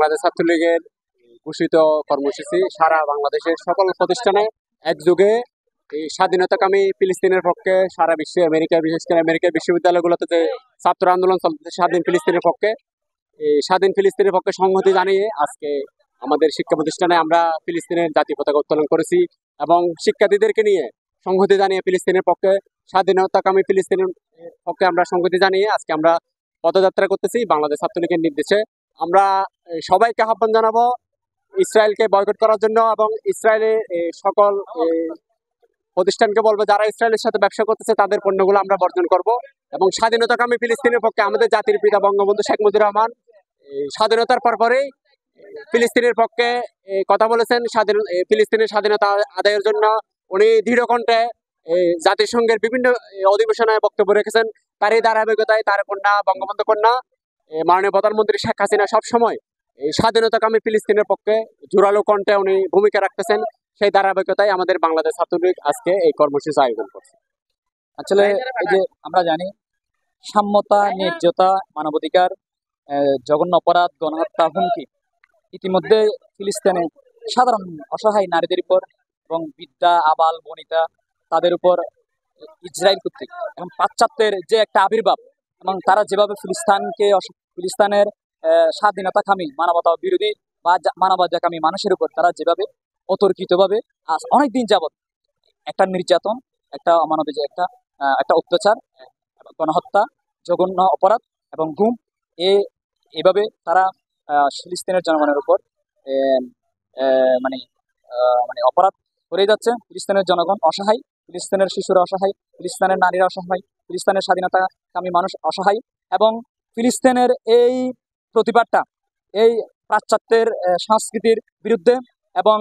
বাংলাদেশ ছাত্রলীগের ঘোষিত কর্মসূচি সারা বাংলাদেশের সকল প্রতিষ্ঠানে একযোগে এই স্বাধীনতাকামী ফিলিস্তিনের পক্ষে সারা বিশ্বে আমেরিকা, বিশেষ করে আমেরিকার বিশ্ববিদ্যালয়গুলোতে যে ছাত্র আন্দোলন চলছে স্বাধীন ফিলিস্তিনের পক্ষে, এই স্বাধীন ফিলিস্তিনের পক্ষে সংহতি জানিয়ে আজকে আমাদের শিক্ষা প্রতিষ্ঠানে আমরা ফিলিস্তিনের জাতীয় পতাকা উত্তোলন করেছি এবং শিক্ষার্থীদেরকে নিয়ে সংহতি জানিয়ে ফিলিস্তিনের পক্ষে, স্বাধীনতাকামী ফিলিস্তিনের পক্ষে আমরা সংহতি জানিয়ে আজকে আমরা পদযাত্রা করতেছি বাংলাদেশ ছাত্রলীগের নির্দেশে। আমরা সবাইকে আহ্বান জানাবো ইসরায়েলকে বয়কট করার জন্য এবং ইসরায়েলের সকল প্রতিষ্ঠানকে বলবো যারা ইসরায়েলের সাথে ব্যবসা করতেছে তাদের পণ্যগুলো আমরা বর্জন করব এবং স্বাধীনতাকামী ফিলিস্তিনের পক্ষে আমাদের জাতির পিতা বঙ্গবন্ধু শেখ মুজিবুর রহমান স্বাধীনতার পরপরেই ফিলিস্তিনের পক্ষে কথা বলেছেন। ফিলিস্তিনের স্বাধীনতা আদায়ের জন্য উনি দৃঢ় কণ্ঠে জাতিসংঘের বিভিন্ন অধিবেশনে বক্তব্য রেখেছেন। তারই ধারাবাহিকতায় তার কন্যা বঙ্গবন্ধু কন্যা মাননীয় প্রধানমন্ত্রী শেখ হাসিনা সবসময় এই স্বাধীনতাকামী ফিলিস্তিনের পক্ষে জোরালো কণ্ঠে উনি ভূমিকা রাখতেছেন। সেই ধারাবাহিকতায় আমাদের বাংলাদেশ ছাত্রলীগ আজকে এই কর্মসূচি আয়োজন করছে। আসলে এই যে আমরা জানি সাম্যতা, ন্যায্যতা, মানবাধিকার, জঘন্য অপরাধ, গণহত্যা, হুমকি ইতিমধ্যে ফিলিস্তিনে সাধারণ অসহায় নারীদের উপর এবং বৃদ্ধা, আবাল, বনিতা তাদের উপর ইসরায়েল কর্তৃক এবং পাশ্চাত্যের যে একটা আবির্ভাব এবং তারা যেভাবে ফিলিস্তিনের স্বাধীনতাকামী, মানবতা বিরোধী বা মানবাধিকারী মানুষের উপর তারা যেভাবে অতর্কিতভাবে অনেকদিন যাবৎ একটা নির্যাতন, একটা অমানবিক একটা অত্যাচার, গণহত্যা, জঘন্য অপরাধ এবং গুম এভাবে তারা ফিলিস্তিনের জনগণের উপর মানে মানে অপরাধ করে যাচ্ছে। ফিলিস্তিনের জনগণ অসহায়, ফিলিস্তিনের শিশুরা অসহায়, ফিলিস্তিনের নারীরা অসহায়, ফিলিস্তিনের স্বাধীনতাকামী মানুষ অসহায় এবং ফিলিস্তিনের এই প্রতিবাদটা এই পাশ্চাত্যের সংস্কৃতির বিরুদ্ধে এবং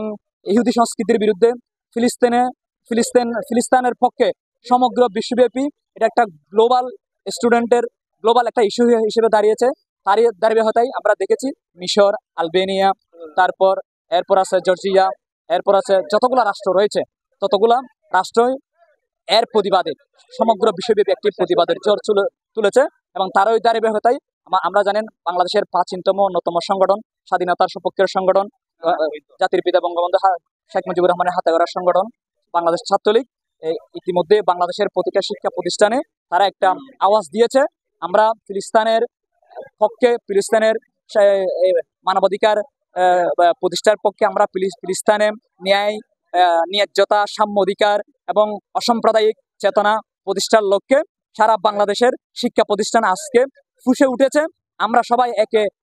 ইহুদি সংস্কৃতির বিরুদ্ধে ফিলিস্তিনের পক্ষে সমগ্র বিশ্বব্যাপী এটা একটা গ্লোবাল একটা ইস্যু হিসেবে দাঁড়িয়েছে। তারই ধারাবাহিকতায় আমরা দেখেছি মিশর, আলবেনিয়া, এরপর আছে জর্জিয়া, এরপর আছে যতগুলা রাষ্ট্র রয়েছে ততগুলা রাষ্ট্রই এর প্রতিবাদে সমগ্র বিশ্বব্যাপী একটি প্রতিবাদের ঝড় তুলেছে এবং তারই ধারাবাহিকতায় আমরা জানেন বাংলাদেশের প্রাচীনতম অন্যতম সংগঠন, স্বাধীনতার সপক্ষের সংগঠন, জাতির পিতা বঙ্গবন্ধু শেখ মুজিবুর রহমানের হাতে গড়া সংগঠন বাংলাদেশ ছাত্রলীগ ইতিমধ্যে বাংলাদেশের প্রতিটা শিক্ষা প্রতিষ্ঠানে তারা একটা আওয়াজ দিয়েছে। আমরা ফিলিস্তিনের পক্ষে, ফিলিস্তিনের মানবাধিকার প্রতিষ্ঠার পক্ষে আমরা ফিলিস্তিনে ন্যায়, ন্যায্যতা, সাম্য অধিকার এবং অসাম্প্রদায়িক চেতনা প্রতিষ্ঠার লক্ষ্যে সারা বাংলাদেশের শিক্ষা প্রতিষ্ঠান আজকে ফুসে উঠেছে। আমরা সবাই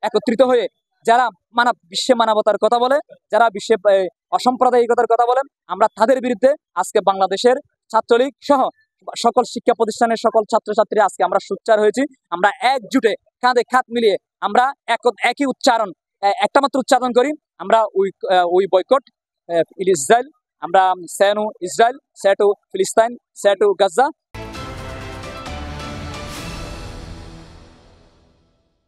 একত্রিত হয়ে যারা বিশ্বে মানবতার কথা বলে, যারা বিশ্বে অসাম্প্রদায়িকতার কথা বলেন, আমরা তাদের বিরুদ্ধে আজকে বাংলাদেশের ছাত্রলীগ সহ সকল শিক্ষা প্রতিষ্ঠানের সকল ছাত্রছাত্রী আজকে আমরা সোচ্চার হয়েছি। আমরা একজুটে কাঁধে কাঁধ মিলিয়ে আমরা একই উচ্চারণ, একটা মাত্র উচ্চারণ করি, আমরা উই বয়কট ইসরায়েল, আমরা সে টু ইসরায়েল, সে টু ফিলিস্তিন, সে টু গাজা,